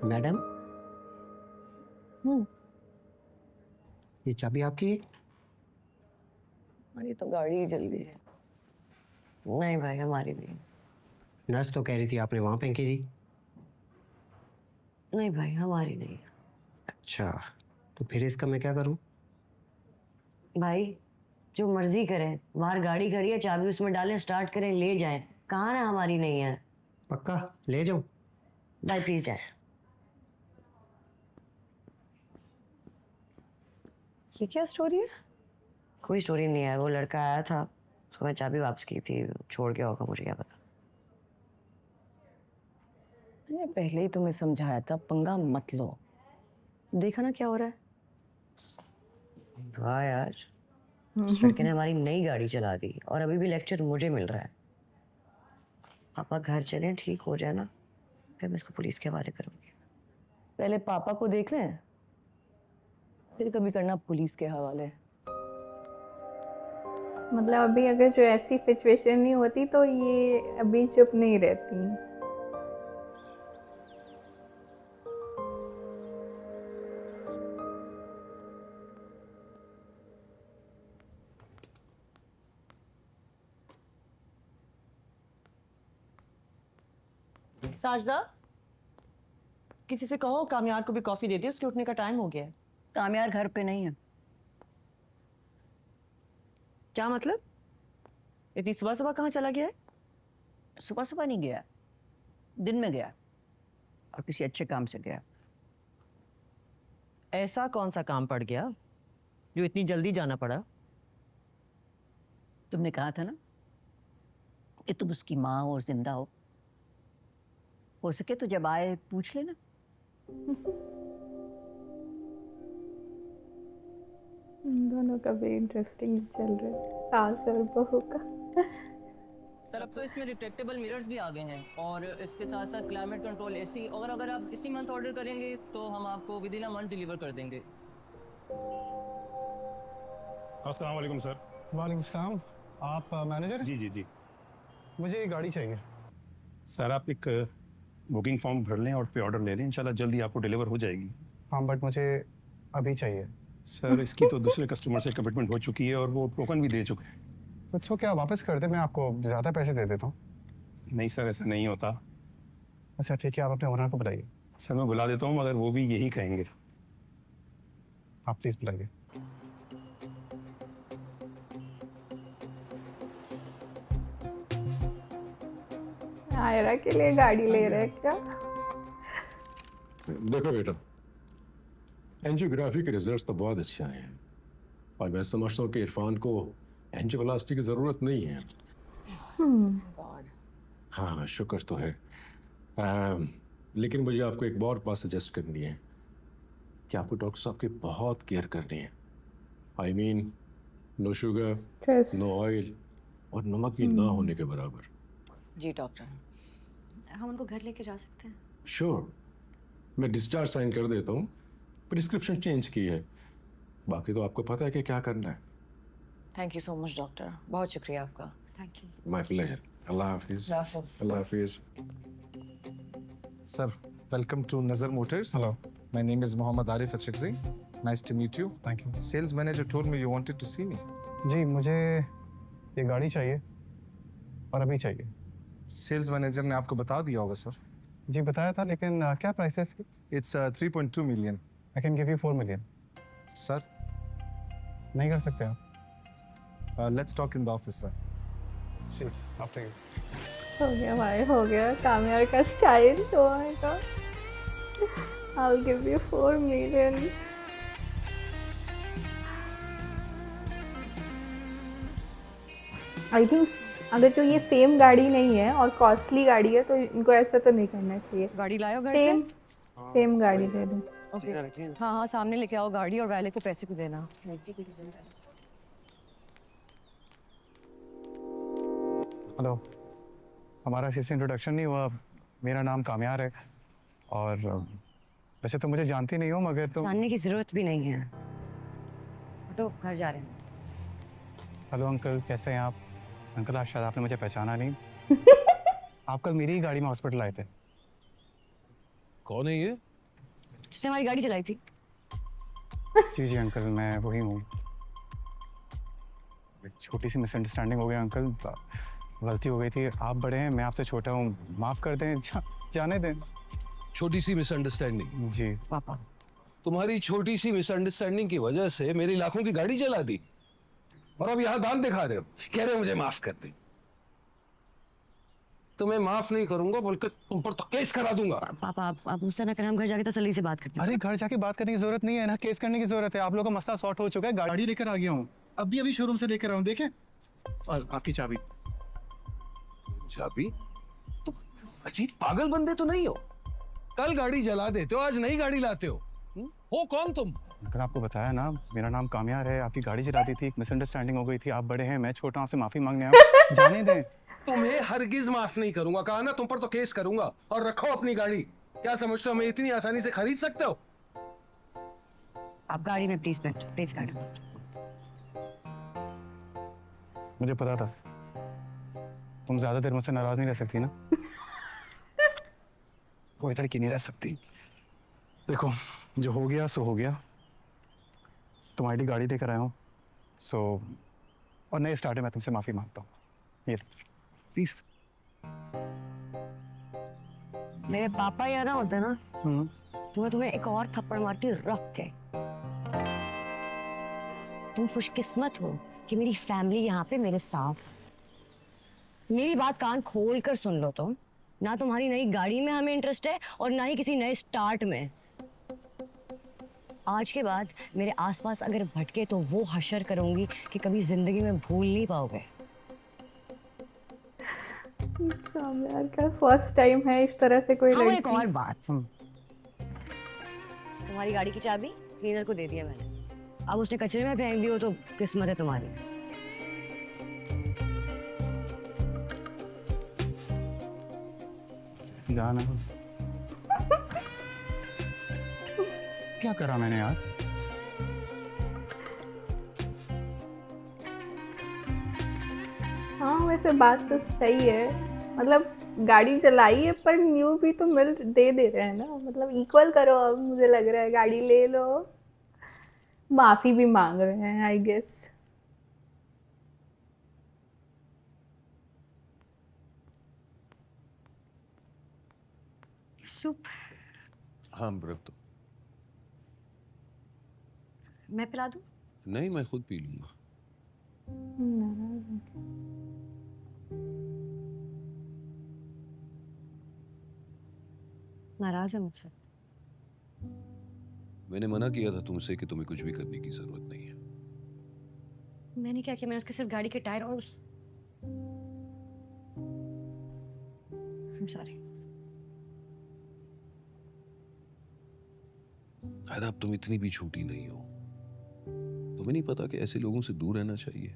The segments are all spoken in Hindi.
मैडम, हम्म। ये चाबी आपकी है? हमारी तो गाड़ी ही जल गई है। नहीं भाई, हमारी नहीं। नर्स तो कह रही थी आपने वहां फेंकी थी। नहीं भाई, हमारी नहीं। अच्छा, तो फिर इसका मैं क्या करूं? भाई जो मर्जी करें, बाहर गाड़ी खड़ी है, चाबी उसमें डालें, स्टार्ट करें, ले जाएं। कहाँ ना हमारी नहीं है। पक्का ले जाऊं? भाई प्लीज जाए। ये क्या स्टोरी है? कोई स्टोरी नहीं है, वो लड़का आया था, उसको मैं चाबी वापस की थी, छोड़ के होगा, मुझे क्या पता। मैंने पहले ही तुम्हें समझाया था, पंगा मत लो। देखा ना क्या हो रहा है। वाह यार, इस लड़के ने हमारी नई गाड़ी चला दी और अभी भी लेक्चर मुझे मिल रहा है। पापा घर चलें, ठीक हो जाए ना, फिर मैं इसको पुलिस के हवाले करूंगी। पहले पापा को देख लें, फिर कभी करना पुलिस के हवाले। मतलब अभी अगर जो ऐसी सिचुएशन नहीं होती तो ये अभी चुप नहीं रहती। साजदा, किसी से कहो कामयार को भी कॉफी दे दे, उसके उठने का टाइम हो गया है। कामयार घर पे नहीं है। क्या मतलब? इतनी सुबह सुबह कहाँ चला गया है? सुबह सुबह नहीं गया, दिन में गया और किसी अच्छे काम से गया। ऐसा कौन सा काम पड़ गया जो इतनी जल्दी जाना पड़ा? तुमने कहा था ना कि तुम उसकी माँ हो और जिंदा हो सके तो जब आए पूछ लेना। दोनों का भी इंटरेस्टिंग चल रहा है, सास और बहू का। सर अब तो इसमें रिट्रैक्टेबल मिरर्स भी आ गए हैं और इसके साथ साथ क्लाइमेट कंट्रोल एसी, और अगर आप इसी मंथ ऑर्डर करेंगे तो हम आपको with in a month deliver कर देंगे। अस्सलाम वालेकुम सर। वालेकुम सलाम। आप मैनेजर? जी जी जी। मुझे एक गाड़ी चाहिए। सर आप एक बुकिंग फॉर्म भर लें और पे ऑर्डर ले लें, इंशाल्लाह जल्दी आपको डिलीवर हो जाएगी। हाँ, बट मुझे अभी चाहिए। सर इसकी तो दूसरे कस्टमर से कमिटमेंट हो चुकी है और वो टोकन भी दे चुके हैं। तो इसको क्या वापस कर दे, मैं आपको ज़्यादा पैसे दे देता हूँ। नहीं सर, ऐसा नहीं होता। अच्छा ठीक है, आप अपने ओनर को बुलाइए। सर मैं बुला देता हूँ मगर वो भी यही कहेंगे। आप प्लीज़ बुलाइए। आयरा के लिए गाड़ी ले रहे हैं क्या? देखो बेटा, एंजियोग्राफी के रिजल्ट्स तो बहुत अच्छे आए हैं और मैं समझता हूँ कि इरफान को एंजियोप्लास्टी की ज़रूरत नहीं है। हाँ शुक्र तो है। लेकिन मुझे आपको एक और बात सजेस्ट करनी है कि आपको डॉक्टर साहब की बहुत केयर करनी है। I mean no sugar, no oil और नमक भी ना होने के बराबर। जी डॉक्टर। हम उनको घर लेके जा सकते हैं? श्योर, मैं डिस्चार्ज साइन कर देता हूँ, प्रिस्क्रिप्शन चेंज की है, बाकी तो आपको पता है कि क्या करना है। Thank you so much doctor, बहुत शुक्रिया आपका। Thank you. My pleasure. Allah Hafiz. Allah Hafiz. Sir, welcome to Nazar Motors. Hello. My name is Mohammad Arif Achikzi. Nice to meet you. Thank you. Sales manager told me you wanted to see me. जी, मुझे ये गाड़ी चाहिए और अभी चाहिए। Sales manager ने आपको बता दिया होगा सर। जी बताया था, लेकिन क्या प्राइस है इसकी? It's 3.2 million. I can give you 4 million. Sir, नहीं कर सकते आप? let's talk in the office, sir. Please after you. हो गया भाई, हो गया। कामयार का स्टाइल तो आएगा। I'll give you 4 million. I think अगर जो ये सेम गाड़ी नहीं है और कॉस्टली गाड़ी है तो इनको ऐसा तो नहीं करना चाहिए। गाड़ी लाओ घर सेम सेम गाड़ी दे दो। ओके। हाँ हाँ, सामने लेके आओ गाड़ी और वाले को पैसे भी देना। हेलो, हमारा अच्छे से इंट्रोडक्शन नहीं हुआ। मेरा नाम कामयार है और वैसे तो मुझे जानती नहीं हो, मगर तुम। जानने की जरूरत भी नहीं है। तो घर जा रहे हैं। हेलो अंकल, कैसे हैं आप? अंकल आज शायद आपने मुझे पहचाना नहीं। आप कल मेरी ही गाड़ी में हॉस्पिटल आए थे। कौन है ये? जिसने हमारी गाड़ी चलाई थी? जी जी अंकल, मैं वही हूँ। एक छोटी सी मिसअंडरस्टैंडिंग हो गई अंकल, गलती हो गई थी। आप बड़े हैं, मैं आपसे छोटा हूँ, माफ़ कर दें। जाने दें। छोटी सी मिसअंडरस्टैंडिंग? जी पापा, तुम्हारी छोटी सी मिसअंडरस्टैंडिंग की वजह से मेरी लाखों की गाड़ी जला दी, और अब यहाँ दांत दिखा रहे हो, कह रहे हो मुझे माफ कर दे। तुम्हें माफ नहीं करूंगा, बल्कि तुम पर तो केस करा दूंगा। पापा आप मुझसे ना करें, हम घर जाके तसल्ली से बात करते हैं। अरे घर जाके बात करने की जरूरत नहीं है ना, केस करने की जरूरत है। आप लोगों का मसला सॉर्ट हो चुका है, गाड़ी लेकर आ गया हूँ, अभी शोरूम से लेकर आऊँ, देखें। और आपकी चाबी। चाबी? तुम अजीब पागल बंदे तो नहीं हो? कल गाड़ी जला देते हो, आज नई गाड़ी लाते हो। हो कौन तुम? अंकल आपको बताया ना, मेरा नाम कामयार है। आपकी गाड़ी चला दी थी, एक मिसअंडरस्टैंडिंग हो गई थी। आप बड़े हैं, मैं छोटा हूँ, आपसे माफी मांगने आया। जाने दें। तुम्हें हरगिज माफ नहीं करूंगा, कहा ना, तुम पर तो केस करूंगा। और रखो अपनी गाड़ी। क्या समझते हो हमें इतनी आसानी से खरीद सकते हो? आप गाड़ी में प्लीज बैठ, प्लीज गाड़ी में। मुझे पता था तुम ज्यादा देर मुझसे नाराज नहीं रह सकती ना। कोई लड़की नहीं रह सकती। देखो, जो हो गया सो हो गया। तुम्हारी गाड़ी लेकर आया हूँ, सो और नए स्टार्ट में मैं तुमसे माफी मांगता हूँ। ये प्लीज। मेरे पापा यहाँ ना होते ना, तो मैं तुम्हें एक और थप्पड़ मारती रख के। तुम खुशकिस्मत हो कि मेरी फैमिली यहाँ पे मेरे साथ। मेरी बात कान खोल कर सुन लो तुम। ना तुम्हारी नई गाड़ी में हमें इंटरेस्ट है और ना ही किसी नए स्टार्ट में। आज के बाद मेरे आसपास अगर भटके तो वो हशर करूंगी कि कभी जिंदगी में भूल नहीं पाओगे। यार का फर्स्ट टाइम है इस तरह से कोई हाँ, और एक लड़की। और बात, तुम्हारी गाड़ी की चाबी क्लीनर को दे दिया मैंने। अब उसने कचरे में फेंक दी हो तो किस्मत है तुम्हारी। जाना। क्या करा मैंने यार? हाँ वैसे बात तो सही है, मतलब गाड़ी चलाई है पर न्यू भी तो मिल दे रहे हैं ना, मतलब इक्वल करो। अब मुझे लग रहा है गाड़ी ले लो, माफी भी मांग रहे हैं आई गेस। सूप हाँ रख दो। मैं पिला दूं? नहीं, मैं खुद पी लूंगा। नाराज है मुझसे? मैंने मना किया था तुमसे कि तुम्हें कुछ भी करने की जरूरत नहीं है। मैंने क्या किया? मैंने उसके सिर्फ गाड़ी के टायर और उस सॉरी। अरे अब तुम इतनी भी छोटी नहीं हो। तुम्हें नहीं पता कि ऐसे लोगों से दूर रहना चाहिए।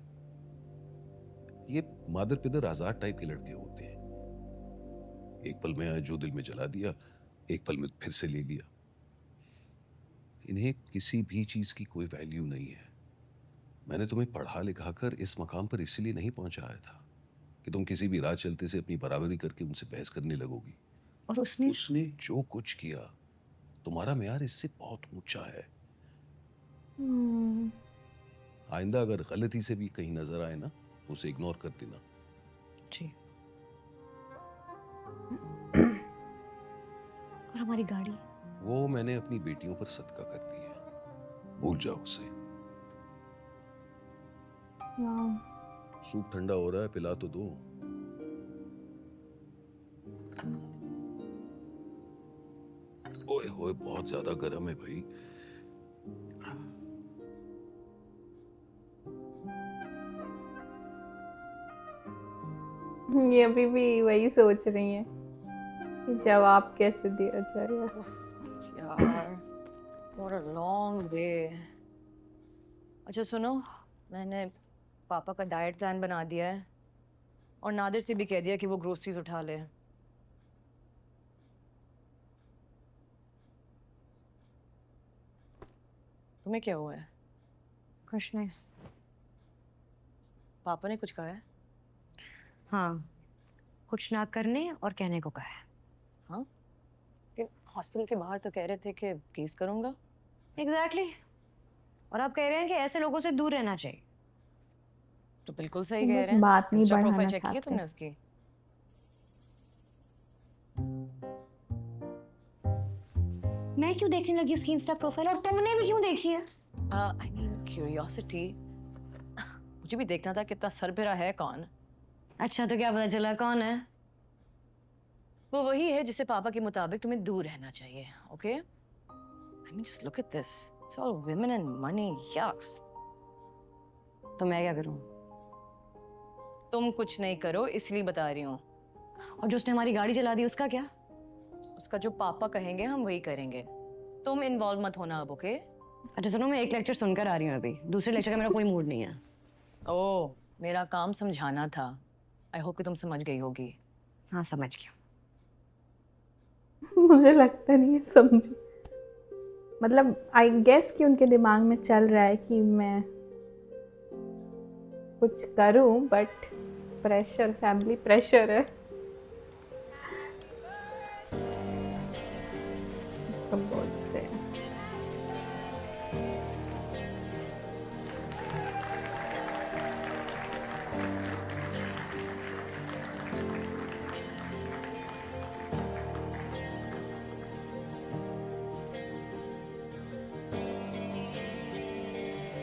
ये मादर पिदर आजाद टाइप के लड़के होते हैं। एक पल में जो दिल में जला दिया, एक पल में फिर से ले लिया। इन्हें किसी भी चीज की कोई वैल्यू नहीं है। मैंने तुम्हें पढ़ा लिखा कर इस मकाम पर इसलिए नहीं पहुंचाया था कि तुम किसी भी राह चलते से अपनी बराबरी करके उनसे बहस करने लगोगी। और उसने जो कुछ किया, तुम्हारा म्यार इससे बहुत ऊंचा है। आइंदा अगर गलती से भी कहीं नजर आए ना, तो उसे इग्नोर कर देना। जी। और हमारी गाड़ी? वो मैंने अपनी बेटियों पर सदका कर दी है, भूल जाओ उसे। सूप ठंडा हो रहा है, पिला तो दो। ओए होए, बहुत ज्यादा गर्म है भाई। ये अभी भी वही सोच रही है कि जवाब कैसे दिया जाएगा। यार what a long way। अच्छा सुनो, मैंने पापा का डाइट प्लान बना दिया है और नादिर से भी कह दिया कि वो ग्रोसरीज उठा ले। तुम्हें क्या हुआ है? कुछ नहीं। पापा ने कुछ कहा है? हाँ, कुछ ना करने और कहने को कहा है। हाँ? हॉस्पिटल के बाहर तो कह रहे थे कि केस करूंगा। एग्जैक्टली और आप कह रहे हैं कि ऐसे लोगों से दूर रहना चाहिए। तो बिल्कुल सही तुम कह बस रहे हैं। बात नहीं इंस्टा बढ़ाना प्रोफाइल चेक की चाहते। तुमने उसकी? मैं क्यों देखने लगी उसकी इंस्टा प्रोफाइल और तुमने भी क्यों देखी है? I mean curiosity. मुझे भी देखना था कितना सरबरा है कौन। अच्छा तो क्या पता चला कौन है? वो वही है जिससे पापा के मुताबिक तुम्हें दूर रहना चाहिए। Okay? I mean just look at this, it's all women and money. यक। तो मैं क्या करूं? तुम कुछ नहीं करो इसलिए बता रही हूँ। और जो उसने हमारी गाड़ी चला दी उसका क्या? उसका जो पापा कहेंगे हम वही करेंगे। तुम इन्वॉल्व मत होना अब। ओके? अच्छा सुनो, मैं एक लेक्चर सुनकर आ रही हूँ अभी, दूसरे लेक्चर का मेरा कोई मूड नहीं है। ओह, मेरा काम समझाना था। आई होप कि तुम समझ गई होगी। हाँ समझ गया। मुझे लगता नहीं है समझी। मतलब आई गेस कि उनके दिमाग में चल रहा है कि मैं कुछ करूं, बट प्रेशर, फैमिली प्रेशर है।